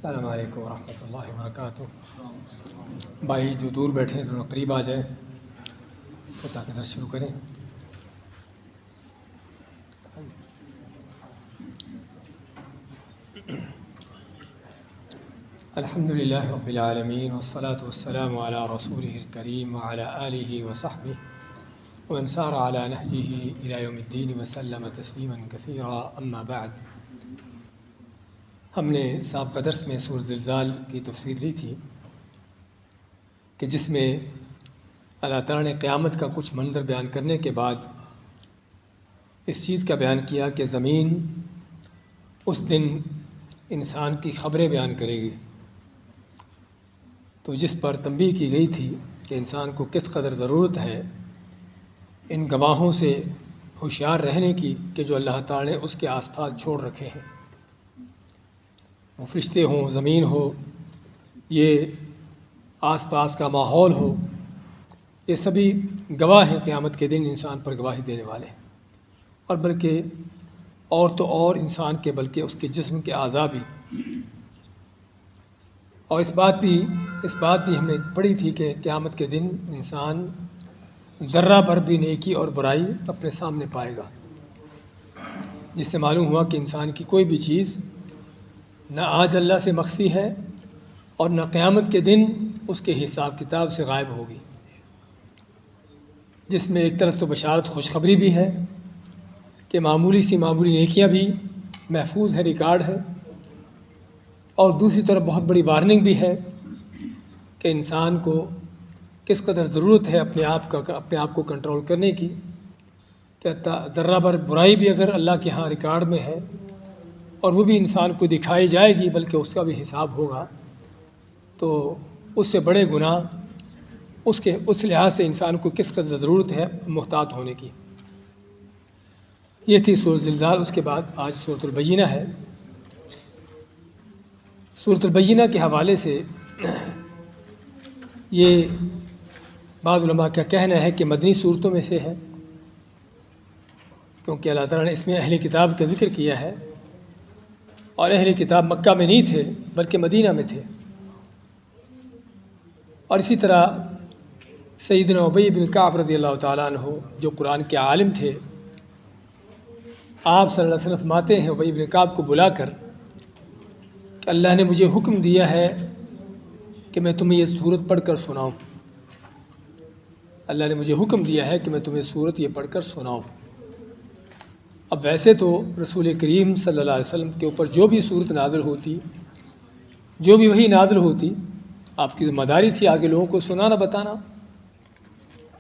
السلام علیکم ورحمۃ اللہ وبرکاتہ۔ بھائی جو دور بیٹھے ہیں تھوڑا قریب آ جائیں تو تاکہ درس شروع کریں۔ الحمد للہ رب العالمین والصلاة والسلام علی رسولہ الکریم وعلی آلہ وصحبہ ومن سار علی نہجہ الی یوم الدین وسلم تسلیما کثیرا، اما بعد۔ ہم نے سابقہ درس میں سورۃ زلزال کی تفسیر لی تھی کہ جس میں اللہ تعالیٰ نے قیامت کا کچھ منظر بیان کرنے کے بعد اس چیز کا بیان کیا کہ زمین اس دن انسان کی خبریں بیان کرے گی، تو جس پر تنبیہ کی گئی تھی کہ انسان کو کس قدر ضرورت ہے ان گواہوں سے ہوشیار رہنے کی کہ جو اللہ تعالیٰ نے اس کے آس پاس چھوڑ رکھے ہیں، وہ فرشتے ہوں، زمین ہو، یہ آس پاس کا ماحول ہو، یہ سبھی گواہ ہیں قیامت کے دن انسان پر گواہی دینے والے، اور بلکہ اور تو اور انسان کے بلکہ اس کے جسم کے اعضاء بھی۔ اور اس بات بھی ہم نے پڑھی تھی کہ قیامت کے دن انسان ذرہ بھر بھی نیکی اور برائی اپنے سامنے پائے گا، جس سے معلوم ہوا کہ انسان کی کوئی بھی چیز نہ آج اللہ سے مخفی ہے اور نہ قیامت کے دن اس کے حساب کتاب سے غائب ہوگی، جس میں ایک طرف تو بشارت خوشخبری بھی ہے کہ معمولی نیکیاں بھی محفوظ ہے، ریکارڈ ہے، اور دوسری طرف بہت بڑی وارننگ بھی ہے کہ انسان کو کس قدر ضرورت ہے اپنے آپ کو کنٹرول کرنے کی، کہ ذرہ بھر برائی بھی اگر اللہ کے ہاں ریکارڈ میں ہے اور وہ بھی انسان کو دکھائی جائے گی بلکہ اس کا بھی حساب ہوگا، تو اس سے بڑے گناہ اس لحاظ سے انسان کو کس قدر ضرورت ہے محتاط ہونے کی۔ یہ تھی سورۃ زلزال۔ اس کے بعد آج سورۃ البینہ ہے۔ سورۃ البینہ کے حوالے سے یہ بعض علماء کا کہنا ہے کہ مدنی صورتوں میں سے ہے، کیونکہ اللہ تعالیٰ نے اس میں اہل کتاب کا ذکر کیا ہے، اور اہل کتاب مکہ میں نہیں تھے بلکہ مدینہ میں تھے، اور اسی طرح سیدنا ابی بن کعب رضی اللہ تعالیٰ عنہ جو قرآن کے عالم تھے، آپ صلی اللہ علیہ وسلم فرماتے ہیں ابی بن کعب کو بلا کر کہ اللہ نے مجھے حکم دیا ہے کہ میں تمہیں یہ سورت پڑھ کر سناؤں، اللہ نے مجھے حکم دیا ہے کہ میں تمہیں سورت یہ پڑھ کر سناؤں۔ اب ویسے تو رسول کریم صلی اللہ علیہ وسلم کے اوپر جو بھی صورت نازل ہوتی، جو بھی وحی نازل ہوتی، آپ کی ذمہ داری تھی آگے لوگوں کو سنانا، بتانا،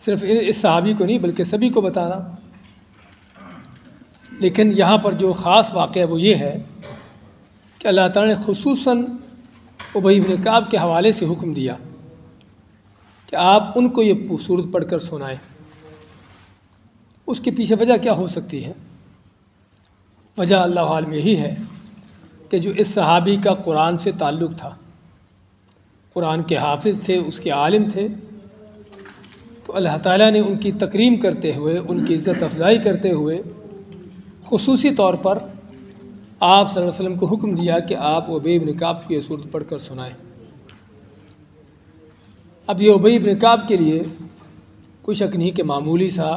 صرف اس صحابی کو نہیں بلکہ سبھی کو بتانا۔ لیکن یہاں پر جو خاص واقعہ وہ یہ ہے کہ اللہ تعالیٰ نے خصوصاً ابی بن کعب کے حوالے سے حکم دیا کہ آپ ان کو یہ سورت پڑھ کر سنائیں۔ اس کے پیچھے وجہ کیا ہو سکتی ہے؟ وجہ اللہ عالم یہی ہے کہ جو اس صحابی کا قرآن سے تعلق تھا، قرآن کے حافظ تھے، اس کے عالم تھے، تو اللہ تعالیٰ نے ان کی تکریم کرتے ہوئے، ان کی عزت افزائی کرتے ہوئے خصوصی طور پر آپ صلی اللہ علیہ وسلم کو حکم دیا کہ آپ ابی بن کعب کو یہ سورت پڑھ کر سنائیں۔ اب یہ ابی بن کعب کے لیے کوئی شک نہیں کہ معمولی سا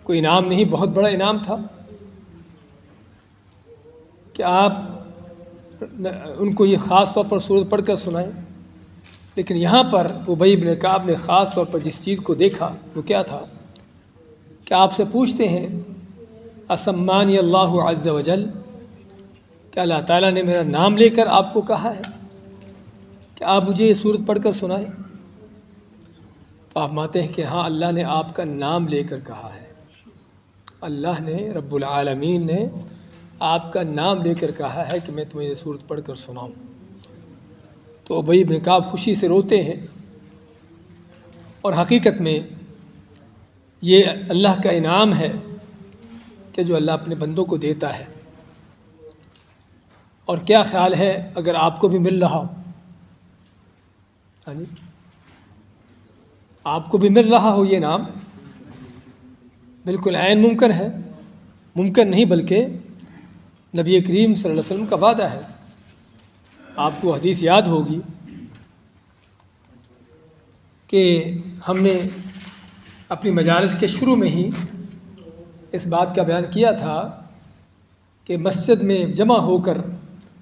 کوئی انعام نہیں، بہت بڑا انعام تھا کہ آپ ان کو یہ خاص طور پر سورت پڑھ کر سنائیں۔ لیکن یہاں پر ابی بن کعب نے خاص طور پر جس چیز کو دیکھا وہ کیا تھا کہ آپ سے پوچھتے ہیں اسمانی اللہ عز وجل، کہ اللہ تعالیٰ نے میرا نام لے کر آپ کو کہا ہے کہ آپ مجھے یہ سورت پڑھ کر سنائیں؟ تو آپ مانتے ہیں کہ ہاں، اللہ نے آپ کا نام لے کر کہا ہے، اللہ نے رب العالمین نے آپ کا نام لے کر کہا ہے کہ میں تمہیں یہ سورت پڑھ کر سناؤں۔ تو ابی بن کعب خوشی سے روتے ہیں، اور حقیقت میں یہ اللہ کا انعام ہے کہ جو اللہ اپنے بندوں کو دیتا ہے۔ اور کیا خیال ہے اگر آپ کو بھی مل رہا ہو، آپ کو بھی مل رہا ہو یہ نام، بالکل عین ممکن ہے، ممکن نہیں بلکہ نبی کریم صلی اللہ علیہ وسلم کا وعدہ ہے آپ کو حدیث یاد ہوگی کہ ہم نے اپنی مجالس کے شروع میں ہی اس بات کا بیان کیا تھا کہ مسجد میں جمع ہو کر،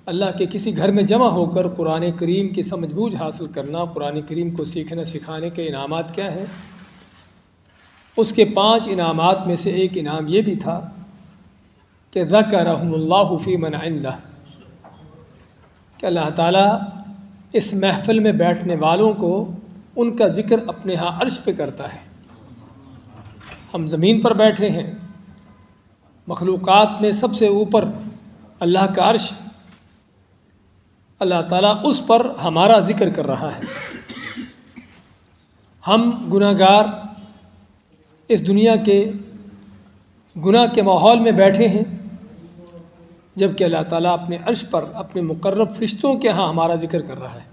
اللہ کے کسی گھر میں جمع ہو کر قرآن کریم کی سمجھ بوجھ حاصل کرنا، قرآن کریم کو سیکھنا سکھانے کے انعامات کیا ہیں۔ اس کے 5 انعامات میں سے ایک انعام یہ بھی تھا کہ ذکرہم اللہ فی من عنده، کہ اللہ تعالیٰ اس محفل میں بیٹھنے والوں کو ان کا ذکر اپنے ہاں عرش پہ کرتا ہے۔ ہم زمین پر بیٹھے ہیں، مخلوقات میں سب سے اوپر اللہ کا عرش، اللہ تعالیٰ اس پر ہمارا ذکر کر رہا ہے۔ ہم گناہ گار اس دنیا کے گناہ کے ماحول میں بیٹھے ہیں، جبکہ اللہ تعالیٰ اپنے عرش پر اپنے مقرب فرشتوں کے ہاں ہمارا ذکر کر رہا ہے۔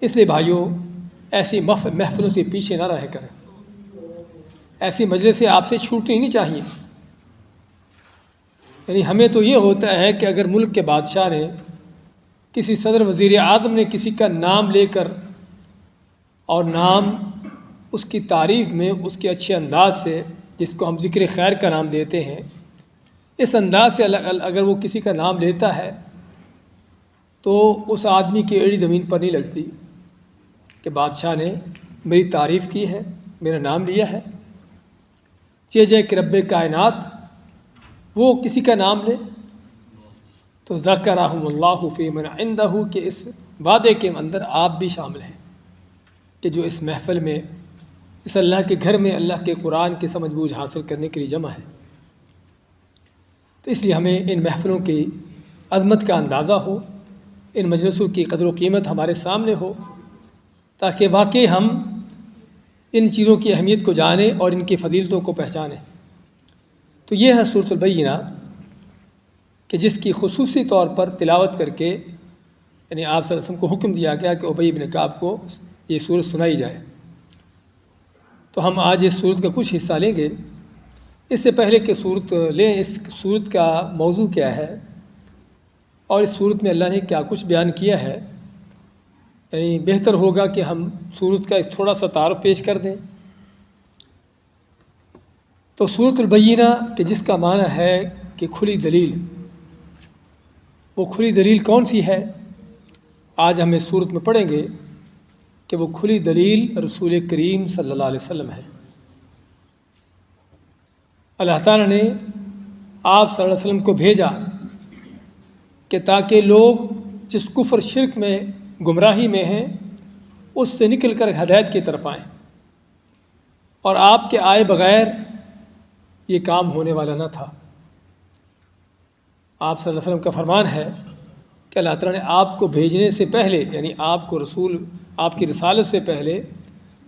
اس لیے بھائیوں، ایسی محفلوں سے پیچھے نہ رہ کریں، ایسی مجلسیں آپ سے چھوٹنی نہیں چاہیے۔ یعنی ہمیں تو یہ ہوتا ہے کہ اگر ملک کے بادشاہ نے، کسی صدر وزیر اعظم نے کسی کا نام لے کر اور نام اس کی تعریف میں اس کے اچھے انداز سے، جس کو ہم ذکر خیر کا نام دیتے ہیں، اس انداز سے اگر وہ کسی کا نام لیتا ہے تو اس آدمی کی ایڑی زمین پر نہیں لگتی کہ بادشاہ نے میری تعریف کی ہے، میرا نام لیا ہے۔ جے کہ رب کائنات وہ کسی کا نام لے تو ذکرہم اللہ فی من عندہ، کہ اس وعدے کے اندر آپ بھی شامل ہیں کہ جو اس محفل میں، اس اللہ کے گھر میں اللہ کے قرآن کی سمجھ بوجھ حاصل کرنے کے لیے جمع ہے۔ تو اس لیے ہمیں ان محفلوں کی عظمت کا اندازہ ہو، ان مجلسوں کی قدر و قیمت ہمارے سامنے ہو، تاکہ واقعی ہم ان چیزوں کی اہمیت کو جانیں اور ان کی فضیلتوں کو پہچانیں۔ تو یہ ہے سورۃ البینہ، کہ جس کی خصوصی طور پر تلاوت کر کے، یعنی آپ صلی اللہ علیہ وسلم کو حکم دیا گیا کہ ابی بن کعب کو یہ سورت سنائی جائے۔ تو ہم آج اس سورت کا کچھ حصہ لیں گے۔ اس سے پہلے کہ سورت لیں، اس سورت کا موضوع کیا ہے اور اس سورت میں اللہ نے کیا کچھ بیان کیا ہے، یعنی بہتر ہوگا کہ ہم سورت کا ایک تھوڑا سا تعارف پیش کر دیں۔ تو سورۃ البینہ، کہ جس کا معنی ہے کہ کھلی دلیل، وہ کھلی دلیل کون سی ہے؟ آج ہم اس سورت میں پڑھیں گے کہ وہ کھلی دلیل رسول کریم صلی اللہ علیہ وسلم ہے۔ اللہ تعالیٰ نے آپ صلی اللہ علیہ وسلم کو بھیجا کہ تاکہ لوگ جس کفر شرک میں، گمراہی میں ہیں، اس سے نکل کر ہدایت کی طرف آئیں، اور آپ کے آئے بغیر یہ کام ہونے والا نہ تھا۔ آپ صلی اللہ علیہ وسلم کا فرمان ہے کہ اللہ تعالیٰ نے آپ کو بھیجنے سے پہلے، یعنی آپ کو رسول، آپ کی رسالت سے پہلے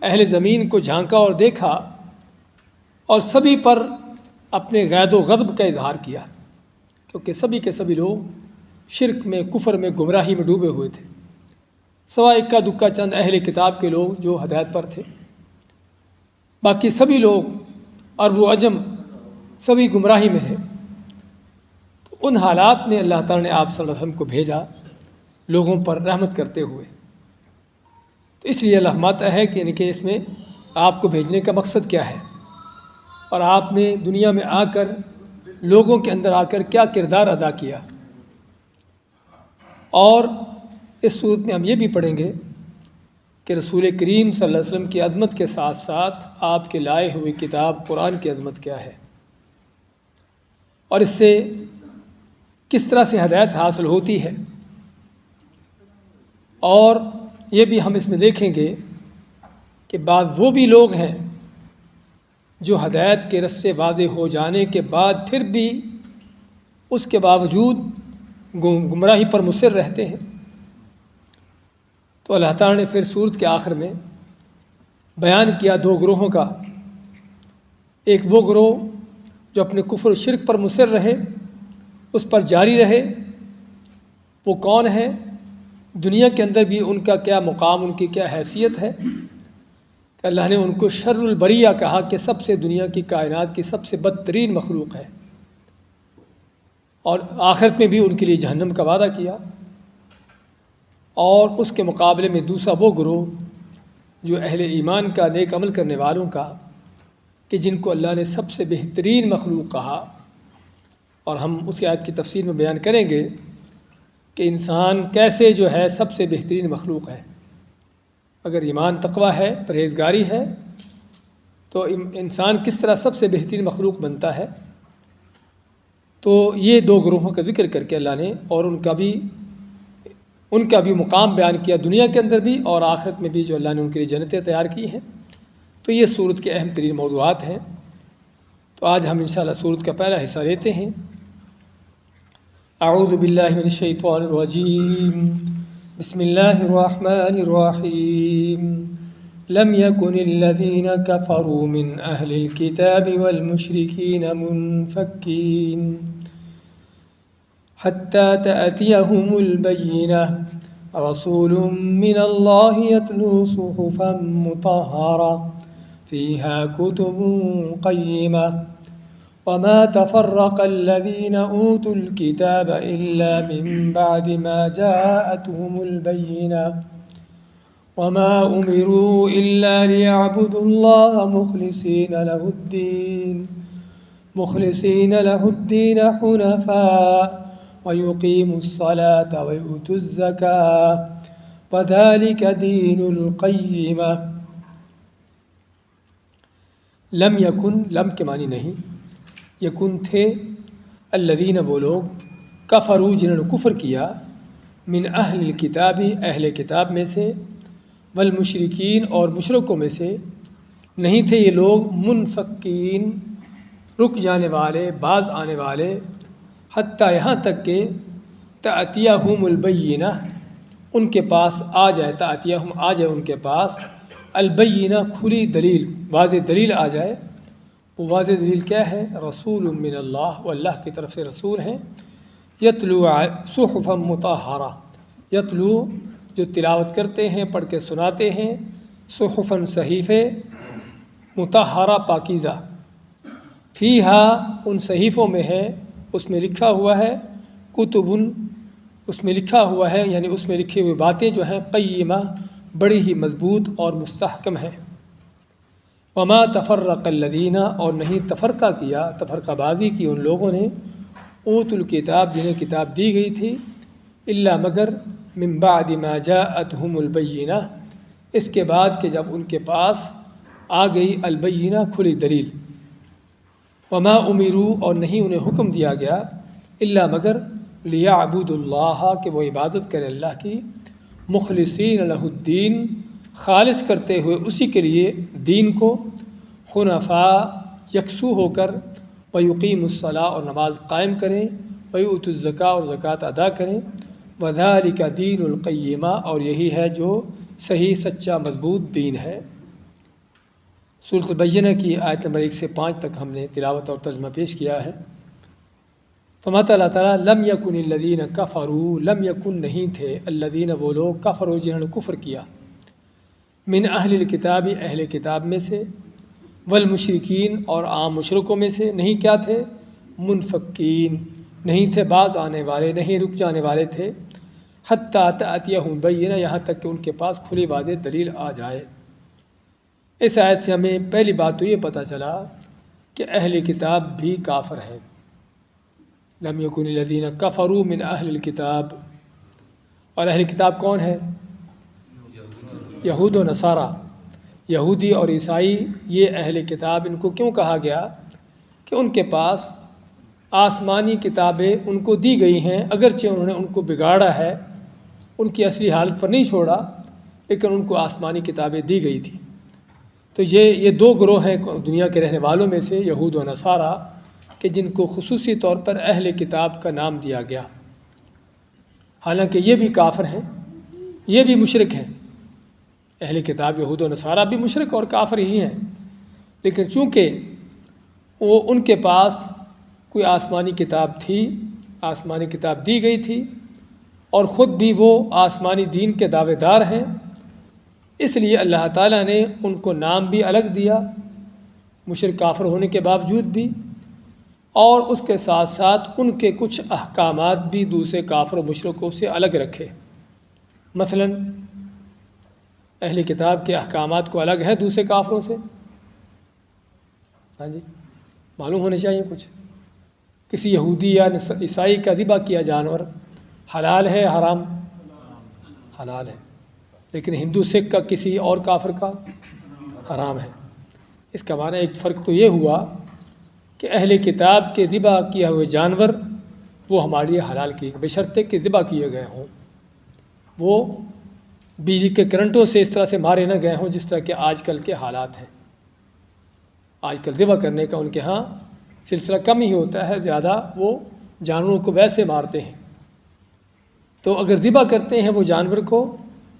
اہل زمین کو جھانکا اور دیکھا، اور سبھی پر اپنے غید و غضب کا اظہار کیا، کیونکہ سبھی کے سبھی لوگ شرک میں، کفر میں، گمراہی میں ڈوبے ہوئے تھے، سوائے اکا دکا چند اہل کتاب کے لوگ جو ہدایت پر تھے۔ باقی سبھی لوگ عرب و عجم سبھی گمراہی میں تھے۔ تو ان حالات میں اللہ تعالیٰ نے آپ صلی اللہ علیہ وسلم کو بھیجا لوگوں پر رحمت کرتے ہوئے۔ تو اس لیے اللہ فرماتا ہے کہ یعنی کہ اس میں آپ کو بھیجنے کا مقصد کیا ہے، اور آپ نے دنیا میں آ کر، لوگوں کے اندر آ کر کیا کردار ادا کیا۔ اور اس صورت میں ہم یہ بھی پڑھیں گے کہ رسول کریم صلی اللہ علیہ وسلم کی عظمت کے ساتھ ساتھ آپ کے لائے ہوئی کتاب قرآن کی عظمت کیا ہے، اور اس سے کس طرح سے ہدایت حاصل ہوتی ہے۔ اور یہ بھی ہم اس میں دیکھیں گے کہ بعض وہ بھی لوگ ہیں جو ہدایت کے رستے واضح ہو جانے کے بعد پھر بھی اس کے باوجود گمراہی پر مصر رہتے ہیں۔ تو اللہ تعالیٰ نے پھر سورت کے آخر میں بیان کیا 2 گروہوں کا۔ ایک وہ گروہ جو اپنے کفر و شرک پر مصر رہے، اس پر جاری رہے، وہ کون ہے، دنیا کے اندر بھی ان کا کیا مقام، ان کی کیا حیثیت ہے، کہ اللہ نے ان کو شر البریہ کہا کہ سب سے، دنیا کی کائنات کی سب سے بدترین مخلوق ہے، اور آخرت میں بھی ان کے لیے جہنم کا وعدہ کیا۔ اور اس کے مقابلے میں دوسرا وہ گروہ جو اہل ایمان کا، نیک عمل کرنے والوں کا، کہ جن کو اللہ نے سب سے بہترین مخلوق کہا، اور ہم اس آیت کی تفسیر میں بیان کریں گے کہ انسان کیسے جو ہے سب سے بہترین مخلوق ہے۔ اگر ایمان تقوی ہے، پرہیزگاری ہے، تو انسان کس طرح سب سے بہترین مخلوق بنتا ہے۔ تو یہ دو گروہوں کا ذکر کر کے اللہ نے اور ان کا بھی مقام بیان کیا، دنیا کے اندر بھی اور آخرت میں بھی جو اللہ نے ان کے لیے جنتیں تیار کی ہیں۔ تو یہ سورت کے اہم ترین موضوعات ہیں۔ تو آج ہم انشاءاللہ سورت کا پہلا حصہ لیتے ہیں۔ اعوذ باللہ من الشیطان الرجیم، بسم اللہ الرحمن الرحیم۔ لم يكن الذين كفروا من أهل الكتاب والمشركين منفكين حتى تأتيهم البينة رسول من الله يتلو صحفا مطهرة فيها كتب قيمة وما تفرق الذين أوتوا الكتاب إلا من بعد ما جاءتهم البينة وما أمروا إلا ليعبدوا الله مخلصين له الدين حنفاء ويقيموا الصلاة ويؤتوا الزكاة وذلك دين القيمة۔ لم یکن، لم کے معنی نہیں، یکن تھے، الذین وہ لوگ، کفروا جنہوں نے کفر کیا، من اہل الکتاب اہل کتاب میں سے، والمشرکین اور مشرکوں میں سے، نہیں تھے یہ لوگ، منفکین رک جانے والے، باز آنے والے، حتیٰ یہاں تک کہ تأتیہم البینہ ان کے پاس آ جائے، تأتیہم آ جائے ان کے پاس، البینہ کھلی دلیل، واضح دلیل آ جائے۔ وہ واضح دلیل کیا ہے؟ رسول من اللہ، وہ اللہ کی طرف سے رسول ہیں، یتلو صحفا مطہرہ، یتلو جو تلاوت کرتے ہیں، پڑھ کے سناتے ہیں، صحفاً صحیفے، مطہرہ پاکیزہ، فیہا ان صحیفوں میں ہے، اس میں لکھا ہوا ہے، کتبن اس میں لکھا ہوا ہے، یعنی اس میں لکھی ہوئی باتیں جو ہیں، قیمہ بڑی ہی مضبوط اور مستحکم ہے۔ وما تفرق الذین اور نہیں تفرقہ کیا، تفرقہ بازی کی ان لوگوں نے، اوت الکتاب جنہیں کتاب دی گئی تھی، الا مگر من بعد ما جاءتهم البینہ اس کے بعد کہ جب ان کے پاس آ گئی البینہ کھلی دلیل۔ وما امروا اور نہیں انہیں حکم دیا گیا، الا مگر لیعبدوا اللہ کہ وہ عبادت کرے اللہ کی، مخلصین لہ الدین خالص کرتے ہوئے اسی کے لیے دین کو، حنفاء یکسو ہو کر، ویقیموا الصلاۃ اور نماز قائم کریں، ویؤتوا الزکاۃ اور زکوٰۃ ادا کریں، وذالک دین القیمہ اور یہی ہے جو صحیح سچا مضبوط دین ہے۔ سورۃ البینہ کی آیت نمبر 1 سے 5 تک ہم نے تلاوت اور ترجمہ پیش کیا ہے۔ فرماتا اللہ تعالیٰ، لم یکن الذین کفروا، لم یکن نہیں تھے، الذین وہ لوگ، کفروا جنہوں نے کفر کیا، من اہل الکتاب اہل کتاب میں سے، والمشرکین اور عام مشرکوں میں سے، نہیں کیا تھے؟ منفکین نہیں تھے باز آنے والے، نہیں رک جانے والے تھے، حتیٰ تأتیہم بینہ یہاں تک کہ ان کے پاس کھلی واضح دلیل آ جائے۔ اس آیت سے ہمیں پہلی بات تو یہ پتہ چلا کہ اہل کتاب بھی کافر ہیں۔ لم یکن الذین کفروا من اہل الکتاب، اور اہل کتاب کون ہے؟ یہود و نصارہ، یہودی اور عیسائی، یہ اہل کتاب۔ ان کو کیوں کہا گیا؟ کہ ان کے پاس آسمانی کتابیں ان کو دی گئی ہیں، اگرچہ انہوں نے ان کو بگاڑا ہے، ان کی اصلی حالت پر نہیں چھوڑا، لیکن ان کو آسمانی کتابیں دی گئی تھیں۔ تو یہ دو گروہ ہیں دنیا کے رہنے والوں میں سے، یہود و نصارہ، کہ جن کو خصوصی طور پر اہل کتاب کا نام دیا گیا، حالانکہ یہ بھی کافر ہیں، یہ بھی مشرک ہیں۔ اہل کتاب یہود و نصارہ بھی مشرک اور کافر ہی ہیں، لیکن چونکہ وہ ان کے پاس کوئی آسمانی کتاب تھی، آسمانی کتاب دی گئی تھی، اور خود بھی وہ آسمانی دین کے دعوے دار ہیں، اس لیے اللہ تعالیٰ نے ان کو نام بھی الگ دیا، مشرک کافر ہونے کے باوجود بھی، اور اس کے ساتھ ساتھ ان کے کچھ احکامات بھی دوسرے کافر و مشرکوں سے الگ رکھے۔ مثلا اہل کتاب کے احکامات کو الگ ہے دوسرے کافروں سے؟ ہاں جی، معلوم ہونے چاہیے کچھ. کسی یہودی یا عیسائی کا ذبح کیا جانور حلال ہے حرام؟ حلال ہے. لیکن ہندو سکھ کا کسی اور کافر کا حرام ہے. اس کا معنی ایک فرق تو یہ ہوا کہ اہل کتاب کے ذبح کیا ہوئے جانور وہ ہمارے لیے حلال کیے بشرطے کہ ذبح کیے گئے ہوں، وہ بجلی کے کرنٹوں سے اس طرح سے مارے نہ گئے ہوں جس طرح کہ آج کل کے حالات ہیں. آج کل ذبح کرنے کا ان کے ہاں سلسلہ کم ہی ہوتا ہے، زیادہ وہ جانوروں کو ویسے مارتے ہیں. تو اگر ذبح کرتے ہیں وہ جانور کو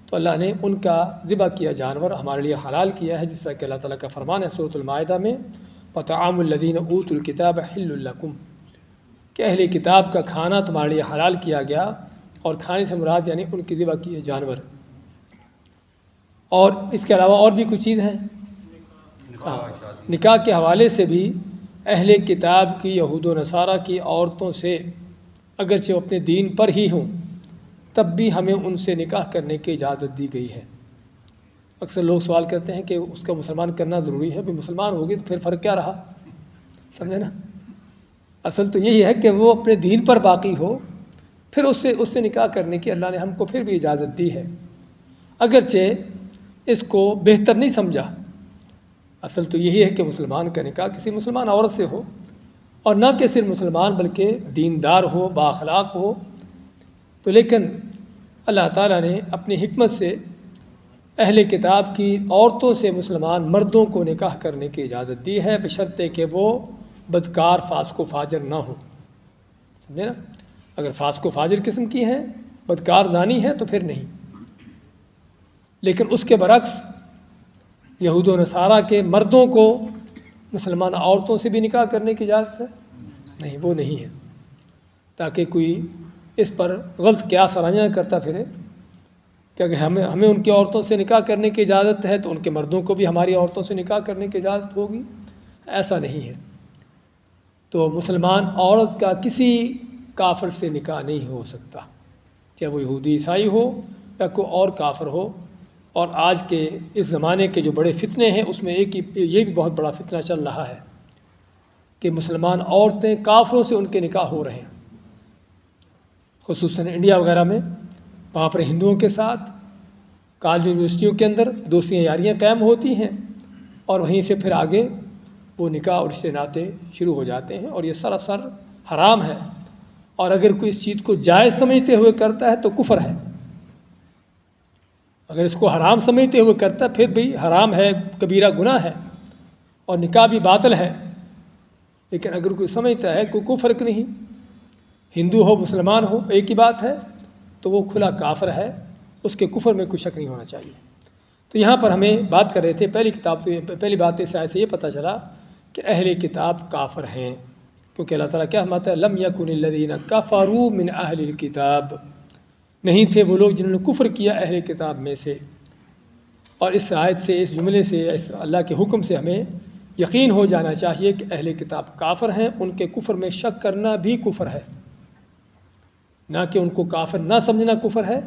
تو اللہ نے ان کا ذبح کیا جانور ہمارے لیے حلال کیا ہے، جس طرح کہ اللہ تعالیٰ کا فرمان ہے سورۃ المائدہ میں وَطَعَامُ الَّذِينَ أُوتُوا الْكِتَابَ حِلٌّ لَكُمْ، کہ اہل کتاب کا کھانا تمہارے لیے حلال کیا گیا. اور کھانے سے مراد یعنی ان کی ذبح کیے جانور. اور اس کے علاوہ اور بھی کچھ چیز ہیں. نکاح کے حوالے سے بھی اہل کتاب کی یہود و نصارہ کی عورتوں سے اگرچہ وہ اپنے دین پر ہی ہوں تب بھی ہمیں ان سے نکاح کرنے کی اجازت دی گئی ہے. اکثر لوگ سوال کرتے ہیں کہ اس کا مسلمان کرنا ضروری ہے. بھی مسلمان ہوگی تو پھر فرق کیا رہا؟ سمجھے نا؟ اصل تو یہی ہے کہ وہ اپنے دین پر باقی ہو، پھر اس سے نکاح کرنے کی اللہ نے ہم کو پھر بھی اجازت دی ہے، اگرچہ اس کو بہتر نہیں سمجھا. اصل تو یہی ہے کہ مسلمان کا نکاح کسی مسلمان عورت سے ہو، اور نہ کہ صرف مسلمان بلکہ دیندار ہو، بااخلاق ہو. تو لیکن اللہ تعالیٰ نے اپنی حکمت سے اہل کتاب کی عورتوں سے مسلمان مردوں کو نکاح کرنے کی اجازت دی ہے بشرطے کہ وہ بدکار فاسق و فاجر نہ ہو. سمجھے نا؟ اگر فاسق و فاجر قسم کی ہیں، بدکار زانی ہے تو پھر نہیں. لیکن اس کے برعکس یہود و نصارہ کے مردوں کو مسلمان عورتوں سے بھی نکاح کرنے کی اجازت ہے؟ نہیں، وہ نہیں ہے. تاکہ کوئی اس پر غلط قیاس آرائی کرتا پھرے کہ اگر ہمیں ان کی عورتوں سے نکاح کرنے کی اجازت ہے تو ان کے مردوں کو بھی ہماری عورتوں سے نکاح کرنے کی اجازت ہوگی. ایسا نہیں ہے. تو مسلمان عورت کا کسی کافر سے نکاح نہیں ہو سکتا، چاہے وہ یہودی عیسائی ہو یا کوئی اور کافر ہو. اور آج کے اس زمانے کے جو بڑے فتنے ہیں اس میں یہ بھی بہت بڑا فتنہ چل رہا ہے کہ مسلمان عورتیں کافروں سے ان کے نکاح ہو رہے ہیں. خصوصاً انڈیا وغیرہ میں، وہاں پر ہندوؤں کے ساتھ کالج یونیورسٹیوں کے اندر دوستیاں یاریاں قائم ہوتی ہیں، اور وہیں سے پھر آگے وہ نکاح اور رشتے ناطے شروع ہو جاتے ہیں. اور یہ سراسر حرام ہے. اور اگر کوئی اس چیز کو جائز سمجھتے ہوئے کرتا ہے تو کفر ہے. اگر اس کو حرام سمجھتے ہوئے کرتا ہے پھر بھی حرام ہے، کبیرہ گناہ ہے، اور نکاح بھی باطل ہے. لیکن اگر کوئی سمجھتا ہے کوئی فرق نہیں، ہندو ہو مسلمان ہو ایک ہی بات ہے، تو وہ کھلا کافر ہے. اس کے کفر میں کوئی شک نہیں ہونا چاہیے. تو یہاں پر ہمیں بات کر رہے تھے پہلی بات اس آیت سے یہ پتہ چلا کہ اہل کتاب کافر ہیں، کیونکہ اللہ تعالیٰ کیا فرماتا ہے لم یکن الذین کفروا من اہل الکتاب، نہیں تھے وہ لوگ جنہوں نے کفر کیا اہل کتاب میں سے. اور اس آیت سے، اس جملے سے، اس اللہ کے حکم سے ہمیں یقین ہو جانا چاہیے کہ اہل کتاب کافر ہیں. ان کے کفر میں شک کرنا بھی کفر ہے، نہ کہ ان کو کافر نہ سمجھنا کفر ہے،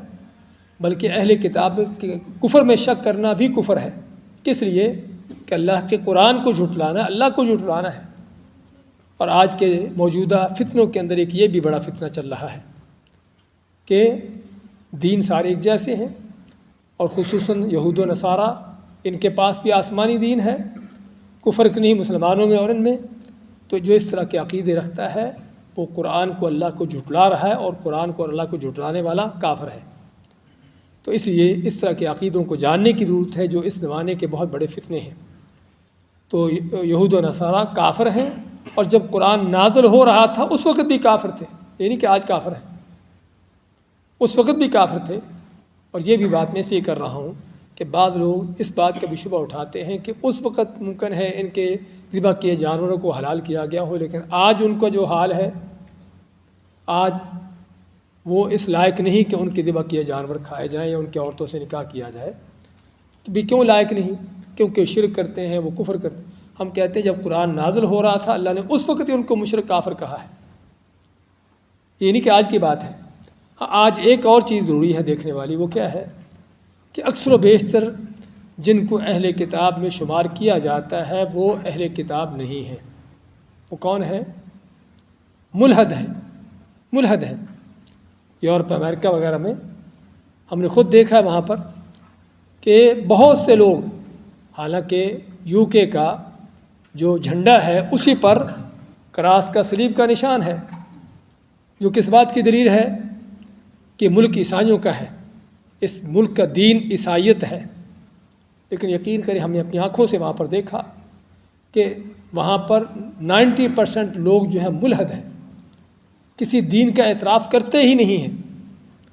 بلکہ اہل کتاب کے کفر میں شک کرنا بھی کفر ہے. کس لیے؟ کہ اللہ کے قرآن کو جھٹلانا، اللہ کو جھٹلانا ہے. اور آج کے موجودہ فتنوں کے اندر ایک یہ بھی بڑا فتنہ چل رہا ہے کہ دین سارے ایک جیسے ہیں، اور خصوصاً یہود و نصارہ ان کے پاس بھی آسمانی دین ہے، کوئی فرق نہیں مسلمانوں میں اور ان میں. تو جو اس طرح کے عقیدے رکھتا ہے وہ قرآن کو اللہ کو جھٹلا رہا ہے، اور قرآن کو اور اللہ کو جھٹلانے والا کافر ہے. تو اس لیے اس طرح کے عقیدوں کو جاننے کی ضرورت ہے جو اس زمانے کے بہت بڑے فتنے ہیں. تو یہود و نصارہ کافر ہیں، اور جب قرآن نازل ہو رہا تھا اس وقت بھی کافر تھے، یعنی کہ آج کافر ہیں، اس وقت بھی کافر تھے. اور یہ بھی بات میں اس لیے کر رہا ہوں کہ بعض لوگ اس بات کا بھی شبہ اٹھاتے ہیں کہ اس وقت ممکن ہے ان کے ذبح کیے جانوروں کو حلال کیا گیا ہو، لیکن آج ان کا جو حال ہے، آج وہ اس لائق نہیں کہ ان کے ذبح کیے جانور کھائے جائیں یا ان کی عورتوں سے نکاح کیا جائے. بھی کیوں لائق نہیں؟ کیونکہ شرک کرتے ہیں، وہ کفر کرتے ہیں. ہم کہتے ہیں جب قرآن نازل ہو رہا تھا اللہ نے اس وقت ہی ان کو مشرک کافر کہا ہے، یہ نہیں کہ آج کی بات ہے. آج ایک اور چیز ضروری ہے دیکھنے والی، وہ کیا ہے کہ اکثر و بیشتر جن کو اہل کتاب میں شمار کیا جاتا ہے وہ اہل کتاب نہیں ہے۔ وہ کون ہے؟ ملحد ہیں، ملحد ہیں۔ یورپ امریکہ وغیرہ میں ہم نے خود دیکھا ہے وہاں پر کہ بہت سے لوگ، حالانکہ یو کے کا جو جھنڈا ہے اسی پر کراس کا صلیب کا نشان ہے، جو کس بات کی دلیل ہے کہ ملک عیسائیوں کا ہے، اس ملک کا دین عیسائیت ہے۔ لیکن یقین کریں ہم نے اپنی آنکھوں سے وہاں پر دیکھا کہ وہاں پر 90% لوگ جو ہیں ملحد ہیں، کسی دین کا اعتراف کرتے ہی نہیں ہیں،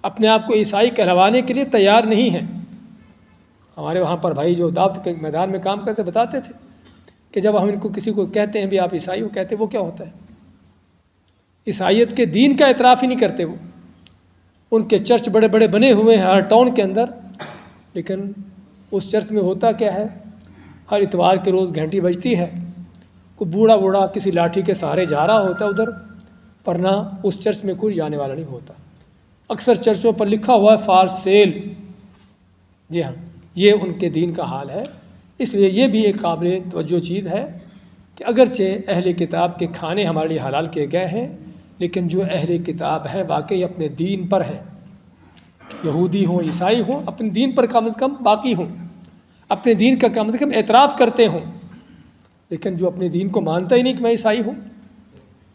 اپنے آپ کو عیسائی کہلوانے کے لیے تیار نہیں ہیں۔ ہمارے وہاں پر بھائی جو دعوت کے میدان میں کام کرتے بتاتے تھے کہ جب ہم ان کو کسی کو کہتے ہیں بھی آپ عیسائی ہو، کہتے وہ کیا ہوتا ہے؟ عیسائیت کے دین کا اعتراف ہی نہیں کرتے وہ۔ ان کے چرچ بڑے بڑے بنے ہوئے ہیں ہر ٹاؤن کے اندر، لیکن اس چرچ میں ہوتا کیا ہے؟ ہر اتوار کے روز گھنٹی بجتی ہے، کوئی بوڑھا بوڑھا کسی لاٹھی کے سہارے جا رہا ہوتا ہے ادھر، ورنہ اس چرچ میں کوئی جانے والا نہیں ہوتا۔ اکثر چرچوں پر لکھا ہوا ہے فار سیل۔ جی ہاں، یہ ان کے دین کا حال ہے۔ اس لیے یہ بھی ایک قابل توجہ چیز ہے کہ اگرچہ اہل کتاب کے کھانے ہمارے لیے حلال کیے گئے ہیں، لیکن جو اہل کتاب ہے واقعی اپنے دین پر ہے، یہودی ہوں عیسائی ہوں، اپنے دین پر کم از کم باقی ہوں، اپنے دین کا کم از کم اعتراف کرتے ہوں۔ لیکن جو اپنے دین کو مانتا ہی نہیں کہ میں عیسائی ہوں،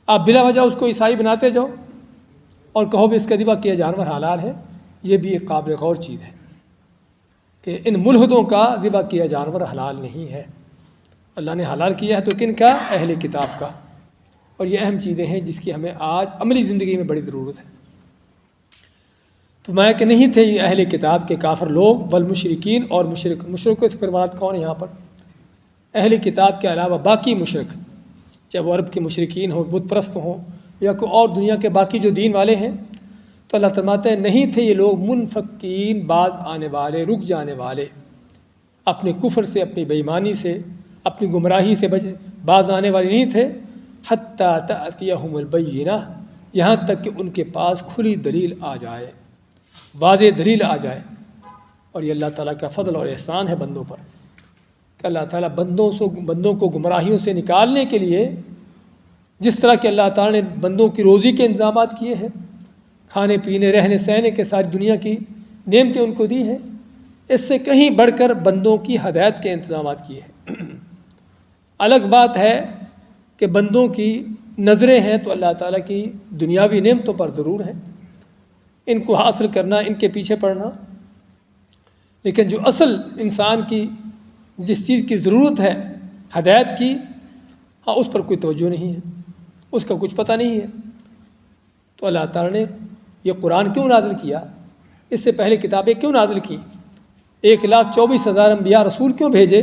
آپ بلا وجہ اس کو عیسائی بناتے جاؤ اور کہو بھی اس کا ذبح کیا جانور حلال ہے، یہ بھی ایک قابل غور چیز ہے کہ ان ملحدوں کا ذبح کیا جانور حلال نہیں ہے۔ اللہ نے حلال کیا ہے تو کن کا؟ اہل کتاب کا۔ اور یہ اہم چیزیں ہیں جس کی ہمیں آج عملی زندگی میں بڑی ضرورت ہے۔ تو میں کہ نہیں تھے یہ اہل کتاب کے کافر لوگ، بل مشرکین اور مشرکوں سے مراد کون ہے یہاں پر؟ اہل کتاب کے علاوہ باقی مشرک، چاہے وہ عرب کے مشرکین ہوں، بت پرست ہوں، یا کوئی اور دنیا کے باقی جو دین والے ہیں، تو اللہ فرماتا ہے نہیں تھے یہ لوگ منفکین، باز آنے والے، رک جانے والے، اپنے کفر سے، اپنی بے ایمانی سے، اپنی گمراہی سے باز آنے والے نہیں تھے، حتیٰ تأتیہم البینہ، یہاں تک کہ ان کے پاس کھلی دلیل آ جائے، واضح دلیل آ جائے۔ اور یہ اللہ تعالیٰ کا فضل اور احسان ہے بندوں پر کہ اللہ تعالیٰ بندوں کو گمراہیوں سے نکالنے کے لیے جس طرح کہ اللہ تعالیٰ نے بندوں کی روزی کے انتظامات کیے ہیں، کھانے پینے رہنے سہنے کے ساری دنیا کی نعمتیں ان کو دی ہیں، اس سے کہیں بڑھ کر بندوں کی ہدایت کے انتظامات کیے ہیں۔ الگ بات ہے کہ بندوں کی نظریں ہیں تو اللہ تعالیٰ کی دنیاوی نعمتوں پر ضرور ہیں، ان کو حاصل کرنا، ان کے پیچھے پڑنا، لیکن جو اصل انسان کی جس چیز کی ضرورت ہے ہدایت کی، ہاں اس پر کوئی توجہ نہیں ہے، اس کا کچھ پتہ نہیں ہے۔ تو اللہ تعالیٰ نے یہ قرآن کیوں نازل کیا؟ اس سے پہلے کتابیں کیوں نازل کی؟ 1,24,000 انبیاء رسول کیوں بھیجے؟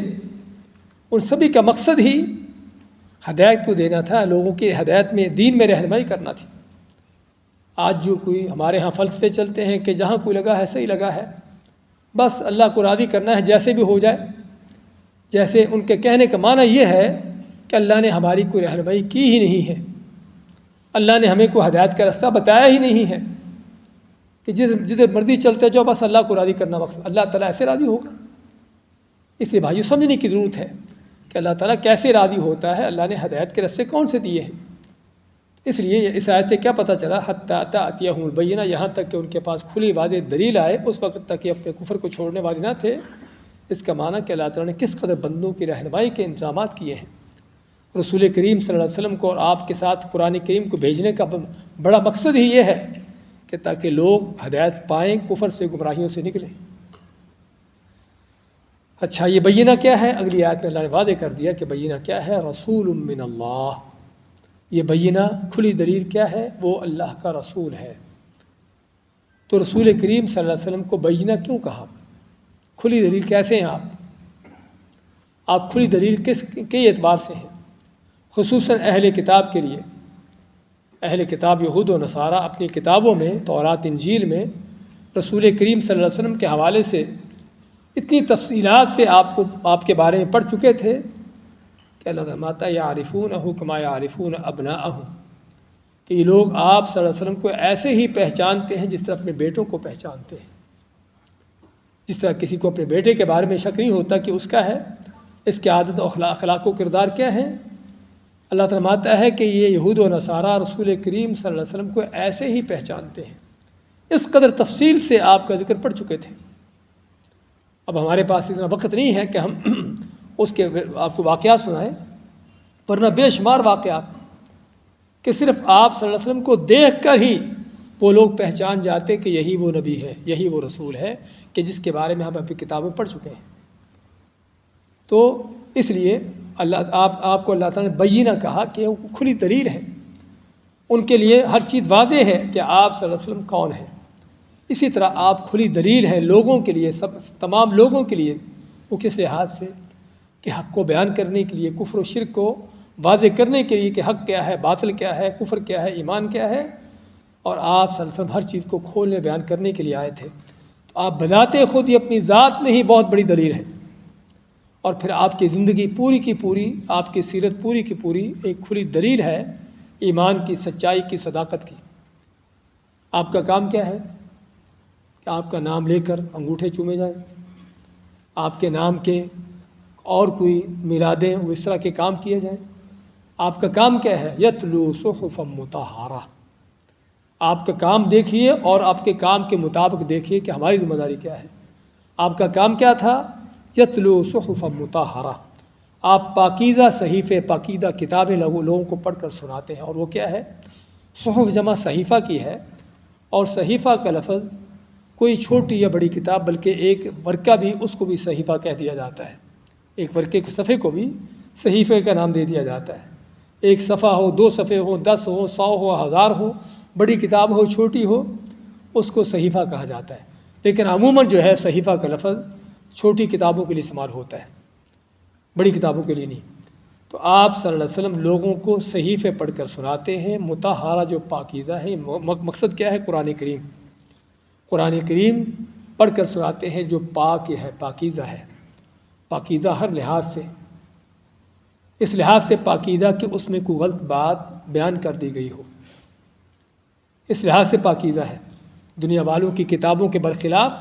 ان سبھی کا مقصد ہی ہدایت کو دینا تھا، لوگوں کی ہدایت میں، دین میں رہنمائی کرنا تھی۔ آج جو کوئی ہمارے ہاں فلسفے چلتے ہیں کہ جہاں کوئی لگا ہے صحیح لگا ہے، بس اللہ کو راضی کرنا ہے جیسے بھی ہو جائے، جیسے ان کے کہنے کا معنی یہ ہے کہ اللہ نے ہماری کوئی رہنمائی کی ہی نہیں ہے، اللہ نے ہمیں کوئی ہدایت کا راستہ بتایا ہی نہیں ہے کہ جدھر مرضی چلتے جاؤ، بس اللہ کو راضی کرنا وقت، اللہ تعالیٰ ایسے راضی ہوگا؟ اس لیے بھائیو سمجھنے کی ضرورت ہے کہ اللہ تعالیٰ کیسے راضی ہوتا ہے، اللہ نے ہدایت کے راستے کون سے دیے ہیں۔ اس لیے اس آیت سے کیا پتہ چلا؟ حتیٰ تأتیہم البینہ، یہاں تک کہ ان کے پاس کھلی واضح دلیل آئے، اس وقت تک یہ اپنے کفر کو چھوڑنے والے نہ تھے۔ اس کا معنی کہ اللہ تعالیٰ نے کس قدر بندوں کی رہنمائی کے انتظامات کیے ہیں۔ رسول کریم صلی اللہ علیہ وسلم کو اور آپ کے ساتھ قرآن کریم کو بھیجنے کا بڑا مقصد ہی یہ ہے کہ تاکہ لوگ ہدایت پائیں، کفر سے، گمراہیوں سے نکلیں۔ اچھا، یہ بینہ کیا ہے؟ اگلی آیت میں اللہ نے واضح کر دیا کہ بینہ کیا ہے؟ رسول من اللہ۔ یہ بینہ کھلی دلیل کیا ہے؟ وہ اللہ کا رسول ہے۔ تو رسول کریم صلی اللہ علیہ وسلم کو بینہ کیوں کہا؟ کھلی دلیل کیسے ہیں آپ کھلی دلیل کئی اعتبار سے ہیں، خصوصاً اہل کتاب کے لیے۔ اہل کتاب یہود و نصارہ اپنی کتابوں میں، تورات انجیل میں رسول کریم صلی اللہ علیہ وسلم کے حوالے سے اتنی تفصیلات سے آپ کے بارے میں پڑھ چکے تھے کہ اللہ فرماتا ہے یعرفونہ کما یعرفون ابناءہم، کہ یہ لوگ آپ صلی اللہ علیہ وسلم کو ایسے ہی پہچانتے ہیں جس طرح اپنے بیٹوں کو پہچانتے ہیں، جس طرح کسی کو اپنے بیٹے کے بارے میں شک نہیں ہوتا کہ اس کا ہے، اس کی عادت و اخلاق و کردار کیا ہے۔ اللہ تعالیٰ فرماتا ہے کہ یہ یہود و نصارہ رسول کریم صلی اللہ علیہ وسلم کو ایسے ہی پہچانتے ہیں۔ اس قدر تفصیل سے آپ کا ذکر پڑھ چکے تھے۔ اب ہمارے پاس اتنا وقت نہیں ہے کہ ہم اس کے آپ کو واقعات سنائیں، ورنہ بے شمار واقعات کہ صرف آپ صلی اللہ علیہ وسلم کو دیکھ کر ہی وہ لوگ پہچان جاتے کہ یہی وہ نبی ہے، یہی وہ رسول ہے کہ جس کے بارے میں ہم اپنی کتابیں پڑھ چکے ہیں۔ تو اس لیے آپ کو اللہ تعالیٰ نے بینہ کہا کہ وہ کھلی دلیل ہے، ان کے لیے ہر چیز واضح ہے کہ آپ صلی اللہ علیہ وسلم کون ہیں۔ اسی طرح آپ کھلی دلیل ہے لوگوں کے لیے، تمام لوگوں کے لیے، وہ کس لحاظ سے کہ حق کو بیان کرنے کے لیے، کفر و شرک کو واضح کرنے کے لیے کہ حق کیا ہے، باطل کیا ہے، کفر کیا ہے، ایمان کیا ہے، اور آپ صلی اللہ علیہ وسلم ہر چیز کو کھولنے بیان کرنے کے لیے آئے تھے۔ تو آپ بذات خود ہی اپنی ذات میں ہی بہت بڑی دلیل ہے، اور پھر آپ کی زندگی پوری کی پوری، آپ کی سیرت پوری کی پوری ایک کھلی دلیل ہے ایمان کی، سچائی کی، صداقت کی۔ آپ کا کام کیا ہے کہ آپ کا نام لے کر انگوٹھے چومے جائیں، آپ کے نام کے اور کوئی میلادیں وہ اس طرح کے کام کیے جائیں۔ آپ کا کام کیا ہے؟ یتلو صحفا مطہرہ۔ آپ کا کام دیکھیے اور آپ کے کام کے مطابق دیکھیے کہ ہماری ذمہ داری کیا ہے۔ آپ کا کام کیا تھا؟ یتلو صحفا مطہرہ، آپ پاکیزہ صحیفے، پاکیزہ کتابیں لوگوں کو پڑھ کر سناتے ہیں، اور وہ کیا ہے؟ صحف جمع صحیفہ کی ہے، اور صحیفہ کا لفظ کوئی چھوٹی یا بڑی کتاب بلکہ ایک ورقہ بھی، اس کو بھی صحیفہ کہہ دیا جاتا ہے۔ ایک ورقے کے صفحے کو بھی صحیفے کا نام دے دیا جاتا ہے۔ ایک صفحہ ہو، 2 صفحے ہو، 10 ہو، 100 ہو، 1000 ہو، بڑی کتاب ہو، چھوٹی ہو، اس کو صحیفہ کہا جاتا ہے۔ لیکن عموماً جو ہے صحیفہ کا لفظ چھوٹی کتابوں کے لیے استعمال ہوتا ہے، بڑی کتابوں کے لیے نہیں۔ تو آپ صلی اللہ علیہ وسلم لوگوں کو صحیفے پڑھ کر سناتے ہیں، مطہرہ جو پاکیزہ ہے۔ مقصد کیا ہے؟ قرآن کریم، قرآن کریم پڑھ کر سناتے ہیں جو پاک ہے، پاکیزہ ہے، پاکیزہ ہر لحاظ سے، اس لحاظ سے پاکیزہ کہ اس میں کوئی غلط بات بیان کر دی گئی ہو، اس لحاظ سے پاکیزہ ہے۔ دنیا والوں کی کتابوں کے برخلاف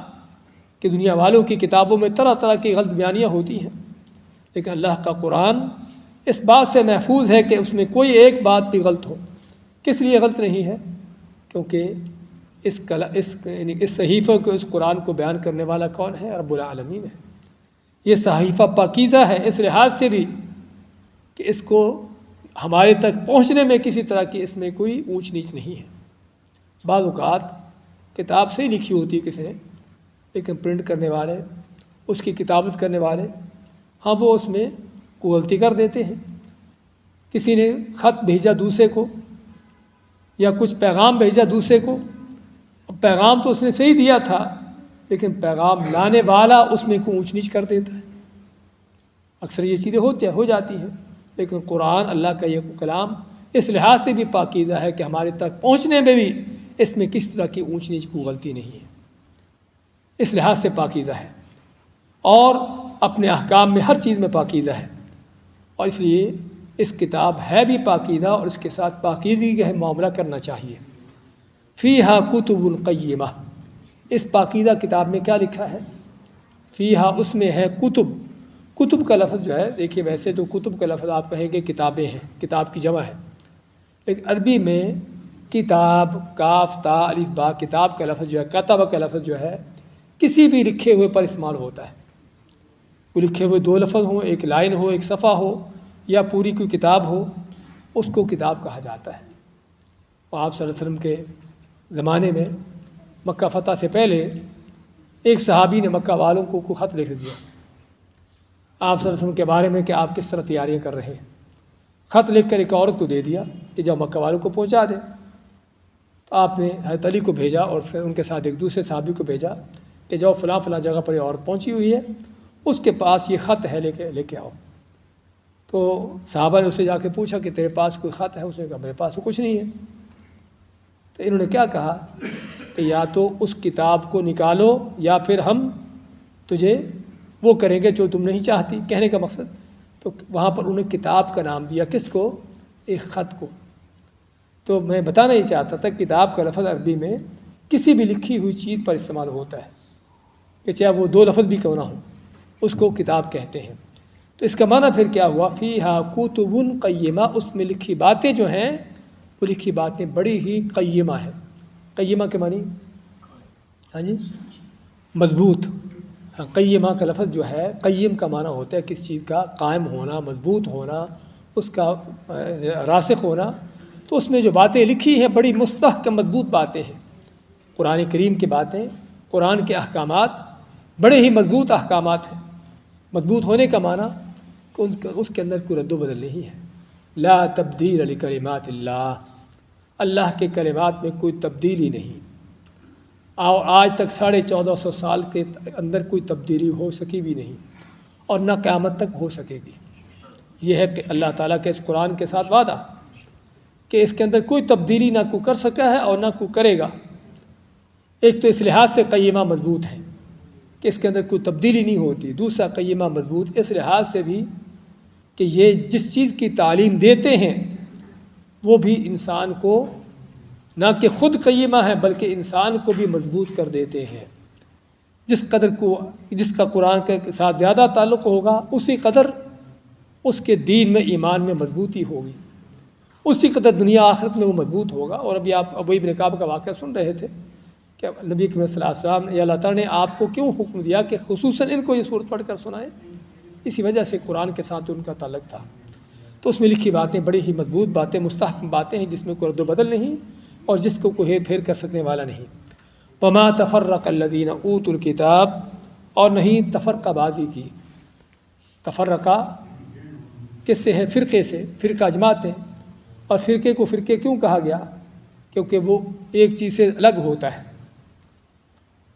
کہ دنیا والوں کی کتابوں میں طرح طرح کی غلط بیانیاں ہوتی ہیں، لیکن اللہ کا قرآن اس بات سے محفوظ ہے کہ اس میں کوئی ایک بات بھی غلط ہو۔ کس لیے غلط نہیں ہے؟ کیونکہ اس صحیفہ کو، اس قرآن کو بیان کرنے والا کون ہے؟ رب العالمین ہے۔ یہ صحیفہ پاکیزہ ہے اس لحاظ سے بھی کہ اس کو ہمارے تک پہنچنے میں کسی طرح کی اس میں کوئی اونچ نیچ نہیں ہے۔ بعض اوقات کتاب سے ہی لکھی ہوتی ہے کسی نے، لیکن پرنٹ کرنے والے، اس کی کتابت کرنے والے، ہاں وہ اس میں کوئی غلطی کر دیتے ہیں۔ کسی نے خط بھیجا دوسرے کو یا کچھ پیغام بھیجا دوسرے کو، پیغام تو اس نے صحیح دیا تھا، لیکن پیغام لانے والا اس میں کوئی اونچ نیچ کر دیتا ہے۔ اکثر یہ چیزیں ہو جاتی ہیں، لیکن قرآن اللہ کا یہ کلام اس لحاظ سے بھی پاکیزہ ہے کہ ہمارے تک پہنچنے میں بھی اس میں کس طرح کی اونچ نیچ کو غلطی نہیں ہے، اس لحاظ سے پاکیزہ ہے، اور اپنے احکام میں ہر چیز میں پاکیزہ ہے، اور اس لیے اس کتاب ہے بھی پاکیزہ، اور اس کے ساتھ پاکیزگی کا معاملہ کرنا چاہیے۔ فیہا کتب قیمہ، اس پاکیزہ کتاب میں کیا لکھا ہے؟ فیہا، اس میں ہے کتب۔ کتب کا لفظ جو ہے، دیکھیے ویسے تو کتب کا لفظ آپ کہیں گے کتابیں ہیں، کتاب کی جمع ہے، لیکن عربی میں کتاب، کاف تا الف با، کتاب کا لفظ جو ہے، کتب کا لفظ جو ہے کسی بھی لکھے ہوئے پر استعمال ہوتا ہے۔ وہ لکھے ہوئے 2 لفظ ہوں، ایک لائن ہو، ایک صفحہ ہو، یا پوری کوئی کتاب ہو، اس کو کتاب کہا جاتا ہے۔ اور آپ صلی اللہ علیہ وسلم کے زمانے میں مکہ فتح سے پہلے ایک صحابی نے مکہ والوں کو خط لکھ دیا آپ صلی اللہ علیہ وسلم کے بارے میں کہ آپ کس طرح تیاریاں کر رہے ہیں۔ خط لکھ کر ایک عورت کو دے دیا کہ جب مکہ والوں کو پہنچا دے۔ تو آپ نے حضرت علی کو بھیجا، اور پھر ان کے ساتھ ایک دوسرے صحابی کو بھیجا کہ جاؤ فلاں فلاں جگہ پر یہ عورت پہنچی ہوئی ہے، اس کے پاس یہ خط ہے، لے کے آؤ۔ تو صحابہ نے اس سے جا کے پوچھا کہ تیرے پاس کوئی خط ہے؟ اس نے کہا میرے پاس تو کچھ نہیں ہے۔ تو انہوں نے کیا کہا کہ یا تو اس کتاب کو نکالو یا پھر ہم تجھے وہ کریں گے جو تم نہیں چاہتی۔ کہنے کا مقصد، تو وہاں پر انہیں کتاب کا نام دیا، کس کو؟ ایک خط کو۔ تو میں بتانا ہی چاہتا تھا کتاب کا لفظ عربی میں کسی بھی لکھی ہوئی چیز پر استعمال ہوتا ہے، کہ چاہے وہ 2 لفظ بھی کیوں نہ ہوں، اس کو کتاب کہتے ہیں۔ تو اس کا معنی پھر کیا ہوا؟ فیہا کتب قیمہ، اس میں لکھی باتیں جو ہیں وہ لکھی باتیں بڑی ہی قیمہ ہیں۔ قیمہ کے معنی ہاں جی مضبوط۔ ہاں، قیمہ کا لفظ جو ہے، قیم کا معنی ہوتا ہے کس چیز کا قائم ہونا، مضبوط ہونا، اس کا راسخ ہونا۔ تو اس میں جو باتیں لکھی ہیں بڑی مستحکم مضبوط باتیں ہیں۔ قرآن کریم کی باتیں، قرآن کے احکامات بڑے ہی مضبوط احکامات ہیں۔ مضبوط ہونے کا معنی کہ اس کے اندر کوئی رد و بدل نہیں ہے۔ لا تبدیل لکلمات اللہ، اللہ کے کلمات میں کوئی تبدیلی نہیں۔ آج تک 1450 سال کے اندر کوئی تبدیلی ہو سکی بھی نہیں، اور نہ قیامت تک ہو سکے گی۔ یہ ہے کہ اللہ تعالیٰ کے اس قرآن کے ساتھ وعدہ کہ اس کے اندر کوئی تبدیلی نہ کوئی کر سکا ہے اور نہ کوئی کرے گا۔ ایک تو اس لحاظ سے قیمہ مضبوط ہے کہ اس کے اندر کوئی تبدیلی نہیں ہوتی۔ دوسرا قیمہ مضبوط اس لحاظ سے بھی کہ یہ جس چیز کی تعلیم دیتے ہیں وہ بھی انسان کو نہ کہ خود قیمہ ہے بلکہ انسان کو بھی مضبوط کر دیتے ہیں۔ جس کا قرآن کے ساتھ زیادہ تعلق ہوگا اسی قدر اس کے دین میں ایمان میں مضبوطی ہوگی، اسی قدر دنیا آخرت میں وہ مضبوط ہوگا۔ اور ابھی آپ ابی بن کعب کا واقعہ سن رہے تھے کہ نبی کریم صلی اللہ علیہ وسلم نے اللہ تعالیٰ نے آپ کو کیوں حکم دیا کہ خصوصاً ان کو یہ صورت پڑھ کر سنائیں؟ اسی وجہ سے قرآن کے ساتھ ان کا تعلق تھا۔ تو اس میں لکھی باتیں بڑی ہی مضبوط باتیں، مستحکم باتیں ہیں، جس میں کوئی رد و بدل نہیں اور جس کو کوئی ہیر پھیر کر سکنے والا نہیں۔ وما تفرق الذین اوتوا الکتاب، اور نہیں تفرقہ بازی کی۔ تفرقہ کس سے ہے؟ فرقے سے، فرقہ جماعت ہے۔ اور فرقے کو فرقے کیوں کہا گیا؟ کیونکہ وہ ایک چیز سے الگ ہوتا ہے۔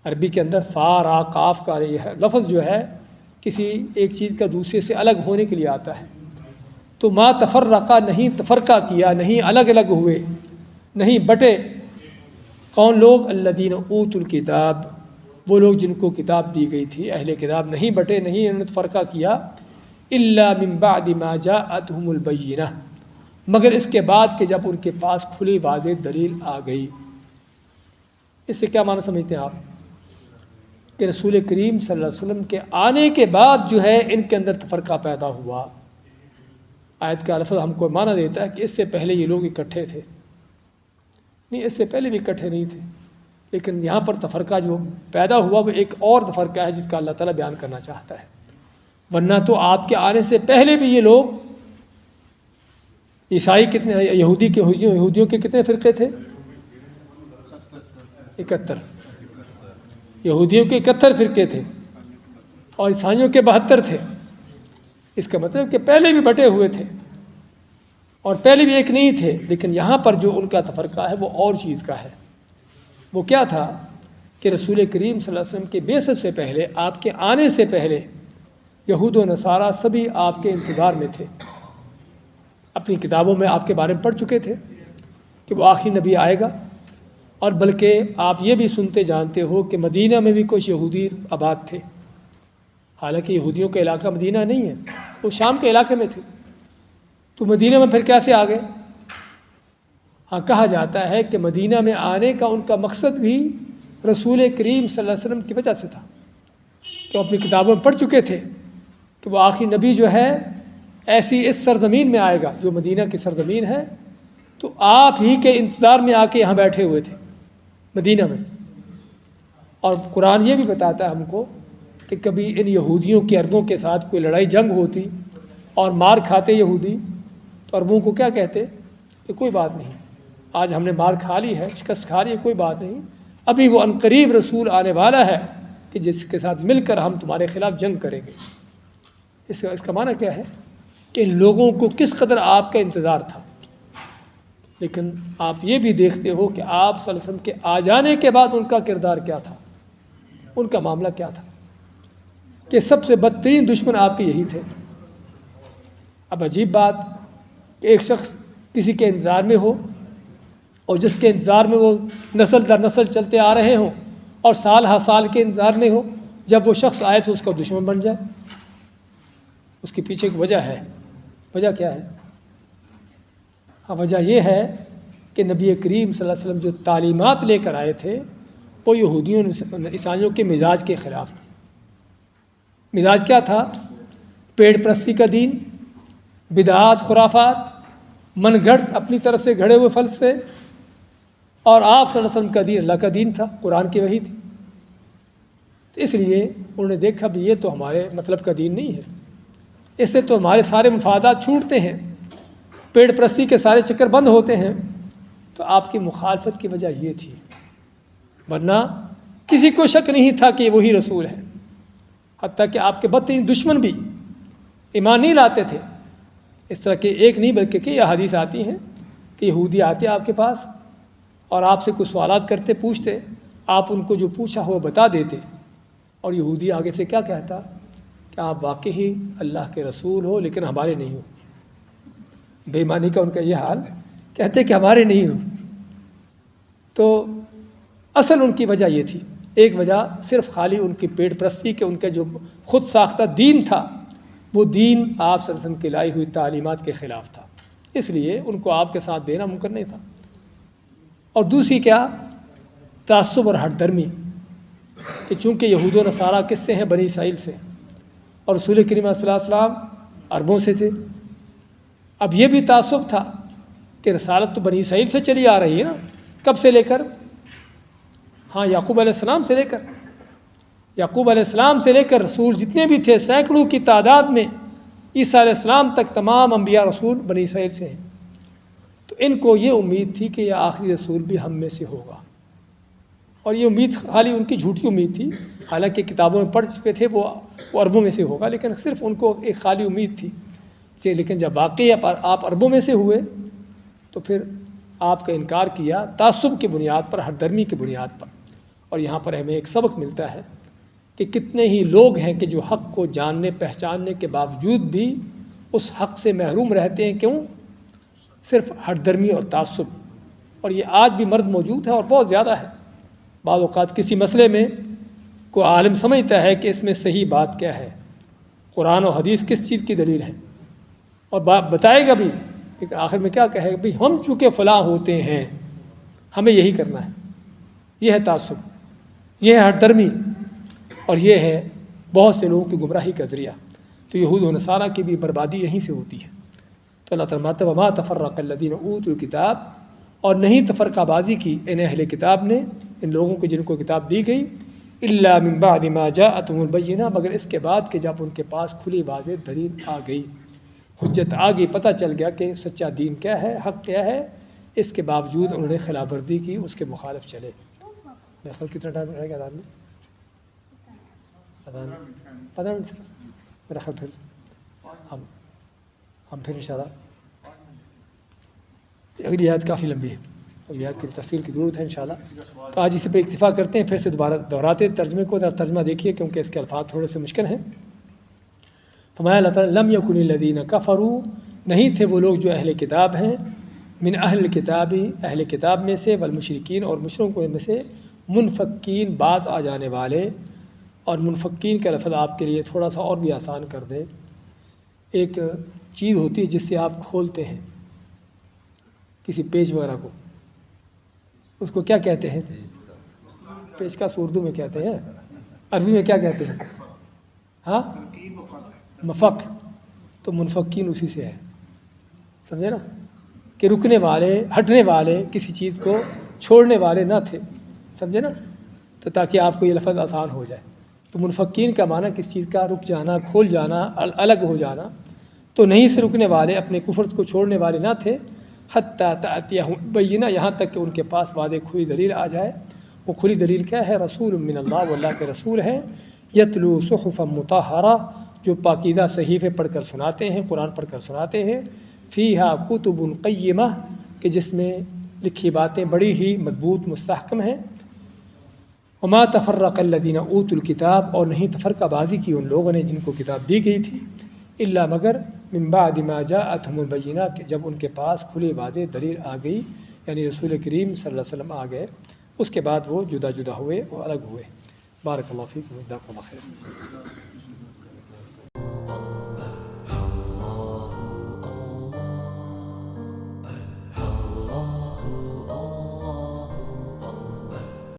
عربی کے اندر فا را قاف کا یہ لفظ جو ہے کسی ایک چیز کا دوسرے سے الگ ہونے کے لیے آتا ہے۔ تو ما تفرقہ، نہیں تفرقہ کیا، نہیں الگ الگ ہوئے، نہیں بٹے۔ کون لوگ؟ الذین اوتوا الکتاب، وہ لوگ جن کو کتاب دی گئی تھی، اہل کتاب نہیں بٹے، نہیں انہوں نے فرقہ کیا۔ الا من بعد ما جاءتهم البینہ، مگر اس کے بعد کہ جب ان کے پاس کھلی واضح دلیل آ گئی۔ اس سے کیا معنی سمجھتے ہیں آپ؟ کہ رسول کریم صلی اللہ علیہ وسلم کے آنے کے بعد جو ہے ان کے اندر تفرقہ پیدا ہوا۔ آیت کا لفظ ہم کو معنی دیتا ہے کہ اس سے پہلے یہ لوگ اکٹھے تھے، نہیں اس سے پہلے بھی اکٹھے نہیں تھے، لیکن یہاں پر تفرقہ جو پیدا ہوا وہ ایک اور تفرقہ ہے جس کا اللہ تعالیٰ بیان کرنا چاہتا ہے۔ ورنہ تو آپ کے آنے سے پہلے بھی یہ لوگ عیسائی کتنے، یہودیوں کے کتنے فرقے تھے؟ 71۔ یہودیوں کے 71 فرقے تھے اور عیسائیوں کے 72 تھے۔ اس کا مطلب کہ پہلے بھی بٹے ہوئے تھے اور پہلے بھی ایک نہیں تھے، لیکن یہاں پر جو ان کا تفرقہ ہے وہ اور چیز کا ہے۔ وہ کیا تھا کہ رسول کریم صلی اللہ علیہ وسلم کے بعثت سے پہلے، آپ کے آنے سے پہلے، یہود و نصارہ سبھی آپ کے انتظار میں تھے، اپنی کتابوں میں آپ کے بارے میں پڑھ چکے تھے کہ وہ آخری نبی آئے گا۔ اور بلکہ آپ یہ بھی سنتے جانتے ہو کہ مدینہ میں بھی کچھ یہودی آباد تھے، حالانکہ یہودیوں کا علاقہ مدینہ نہیں ہے، وہ شام کے علاقے میں تھے۔ تو مدینہ میں پھر کیسے آ گئے؟ ہاں، کہا جاتا ہے کہ مدینہ میں آنے کا ان کا مقصد بھی رسول کریم صلی اللہ علیہ وسلم کی وجہ سے تھا کہ وہ اپنی کتابوں میں پڑھ چکے تھے کہ وہ آخری نبی جو ہے ایسی اس سرزمین میں آئے گا جو مدینہ کی سرزمین ہے۔ تو آپ ہی کے انتظار میں آ کے یہاں بیٹھے ہوئے تھے مدینہ میں۔ اور قرآن یہ بھی بتاتا ہے ہم کو کہ کبھی ان یہودیوں کے عربوں کے ساتھ کوئی لڑائی جنگ ہوتی اور مار کھاتے یہودی، تو عربوں کو کیا کہتے کہ کوئی بات نہیں، آج ہم نے مار کھا لی ہے، شکست کھا لی ہے، کوئی بات نہیں، ابھی وہ عنقریب رسول آنے والا ہے کہ جس کے ساتھ مل کر ہم تمہارے خلاف جنگ کریں گے۔ اس کا معنی کیا ہے کہ ان لوگوں کو کس قدر آپ کا انتظار تھا۔ لیکن آپ یہ بھی دیکھتے ہو کہ آپ صلی اللہ علیہ وسلم کے آ جانے کے بعد ان کا کردار کیا تھا، ان کا معاملہ کیا تھا، کہ سب سے بدترین دشمن آپ کے یہی تھے۔ اب عجیب بات کہ ایک شخص کسی کے انتظار میں ہو اور جس کے انتظار میں وہ نسل در نسل چلتے آ رہے ہوں اور سال ہر سال کے انتظار میں ہو، جب وہ شخص آئے تو اس کا دشمن بن جائے۔ اس کے پیچھے ایک وجہ ہے۔ وجہ کیا ہے؟ ہاں، وجہ یہ ہے کہ نبی کریم صلی اللہ علیہ وسلم جو تعلیمات لے کر آئے تھے وہ یہودیوں عیسائیوں کے مزاج کے خلاف تھے۔ مزاج کیا تھا؟ پیڑ پرستی کا دین، بدعات، خرافات، من گھڑت اپنی طرف سے گھڑے ہوئے فلسفے، اور آپ صلی اللہ علیہ وسلم کا دین اللہ کا دین تھا، قرآن کی وحی تھی۔ تو اس لیے انہوں نے دیکھا بھی یہ تو ہمارے مطلب کا دین نہیں ہے، اس سے تو ہمارے سارے مفادات چھوٹتے ہیں، پیڑ پرستی کے سارے چکر بند ہوتے ہیں۔ تو آپ کی مخالفت کی وجہ یہ تھی، ورنہ کسی کو شک نہیں تھا کہ وہی رسول ہے۔ حتیٰ کہ آپ کے بدترین دشمن بھی ایمان نہیں لاتے تھے۔ اس طرح کے ایک نہیں بلکہ کئی احادیث آتی ہیں کہ یہودی آتے آپ کے پاس اور آپ سے کچھ سوالات کرتے، پوچھتے، آپ ان کو جو پوچھا ہو بتا دیتے، اور یہودی آگے سے کیا کہتا کہ آپ واقعی اللہ کے رسول ہو لیکن ہمارے نہیں ہو۔ بے ایمانی کا ان کا یہ حال، کہتے کہ ہمارے نہیں ہو۔ تو اصل ان کی وجہ یہ تھی، ایک وجہ صرف خالی ان کی پیٹ پرستی کے، ان کا جو خود ساختہ دین تھا وہ دین آپ صلی اللہ علیہ وسلم کی لائی ہوئی تعلیمات کے خلاف تھا، اس لیے ان کو آپ کے ساتھ دینا ممکن نہیں تھا۔ اور دوسری کیا؟ تعصب اور ہٹ درمی، کہ چونکہ یہود و نصارہ کس سے ہیں؟ بنی اسرائیل سے، اور رسول کریم صلی اللہ علیہ وسلم عربوں سے تھے۔ اب یہ بھی تعصب تھا کہ رسالت تو بنی اسرائیل سے چلی آ رہی ہے نا، کب سے لے کر؟ ہاں، یعقوب علیہ السلام سے لے کر، یعقوب علیہ السلام سے لے کر رسول جتنے بھی تھے سینکڑوں کی تعداد میں، عیسیٰ علیہ السلام تک تمام انبیاء رسول بنی اسرائیل سے ہیں۔ تو ان کو یہ امید تھی کہ یہ آخری رسول بھی ہم میں سے ہوگا، اور یہ امید خالی ان کی جھوٹی امید تھی، حالانکہ کتابوں میں پڑھ چکے تھے وہ عربوں میں سے ہوگا، لیکن صرف ان کو ایک خالی امید تھی۔ لیکن جب واقعی آپ عربوں میں سے ہوئے تو پھر آپ کا انکار کیا تعصب کی بنیاد پر، ہر درمی کی بنیاد پر۔ اور یہاں پر ہمیں ایک سبق ملتا ہے کہ کتنے ہی لوگ ہیں کہ جو حق کو جاننے پہچاننے کے باوجود بھی اس حق سے محروم رہتے ہیں۔ کیوں؟ صرف ہٹ درمی اور تعصب۔ اور یہ آج بھی مرد موجود ہے اور بہت زیادہ ہے۔ بعض اوقات کسی مسئلے میں کوئی عالم سمجھتا ہے کہ اس میں صحیح بات کیا ہے، قرآن و حدیث کس چیز کی دلیل ہے، اور بتائے گا بھی، لیکن آخر میں کیا کہے گا؟ بھئی ہم چونکہ فلاں ہوتے ہیں ہمیں یہی کرنا ہے۔ یہ ہے تعصب، یہ ہے ہٹ درمی، اور یہ ہے بہت سے لوگوں کی گمراہی کا ذریعہ۔ تو یہود و نصارہ کی بھی بربادی یہیں سے ہوتی ہے۔ تو اللہ تعالیٰ فرماتا ہے وما تفرق الذین اوتوا الکتاب، اور نہیں تفرقہ بازی کی ان اہل کتاب نے، ان لوگوں کو جن کو کتاب دی گئی، الا من بعد ما جاءتهم البینہ، مگر اس کے بعد کہ جب ان کے پاس کھلی واضح دلیل آ گئی، حجت آ گئی، پتہ چل گیا کہ سچا دین کیا ہے، حق کیا ہے، اس کے باوجود انہوں نے خلاف ورزی کی، اس کے مخالف چلے۔ میرے خیال کتنا ٹائم رہے گا اذان میں؟ اذان 15 منٹ میرا خیال، پھر ہم پھر انشاءاللہ اگلی آیت کافی لمبی ہے، اگلی آیت کی تفصیل کی ضرورت ہے انشاءاللہ۔ تو آج اسی پہ اکتفا کرتے ہیں، پھر سے دوبارہ دہراتے ترجمے کو، ترجمہ دیکھیے کیونکہ اس کے الفاظ تھوڑے سے مشکل ہیں۔ فرمایا اللہ تعالیٰ لم یکن الذین کفروا، نہیں تھے وہ لوگ جو اہل کتاب ہیں، من اہل کتاب، اہل کتاب میں سے، والمشرکین، اور مشرکوں میں سے، منفکین، باز آ جانے والے۔ اور منفکین کا لفظ آپ کے لیے تھوڑا سا اور بھی آسان کر دیں، ایک چیز ہوتی ہے جس سے آپ کھولتے ہیں کسی پیج وغیرہ کو، اس کو کیا کہتے ہیں؟ پیچکس اردو میں کہتے ہیں، عربی میں کیا کہتے ہیں؟ ہاں، مفک۔ تو منفکین اسی سے ہے، سمجھے نا، کہ رکنے والے، ہٹنے والے، کسی چیز کو چھوڑنے والے نہ تھے، سمجھے نا، تو تاکہ آپ کو یہ لفظ آسان ہو جائے۔ تو منفکین کا معنی کسی چیز کا رک جانا، کھول جانا، الگ ہو جانا۔ تو نہیں سے رکنے والے، اپنے کفر کو چھوڑنے والے نہ تھے، حتیٰ تأتیہم بینہ، یہاں تک کہ ان کے پاس واضح کھلی دلیل آ جائے۔ وہ کھلی دلیل کیا ہے؟ رسول من اللہ، وہ اللہ کے رسول ہیں، یتلو صحفا مطہرہ، جو پاکیزہ صحیفے پڑھ کر سناتے ہیں، قرآن پڑھ کر سناتے ہیں، فیہا کتب قیمہ، کہ جس میں لکھی باتیں بڑی ہی مضبوط مستحکم ہیں۔ وما تفرق الذین اوتوا الکتاب، اور نہیں تفرقہ بازی کی ان لوگوں نے جن کو کتاب دی گئی تھی، الا مگر من بعد ما جاءتهم البینہ، کہ جب ان کے پاس کھلی واضح دلیل آ گئی، یعنی رسول کریم صلی اللہ علیہ وسلم آ گئے، اس کے بعد وہ جدا جدا ہوئے اور الگ ہوئے۔ بارک اللہ فیکم، جزاکم اللہ خیر۔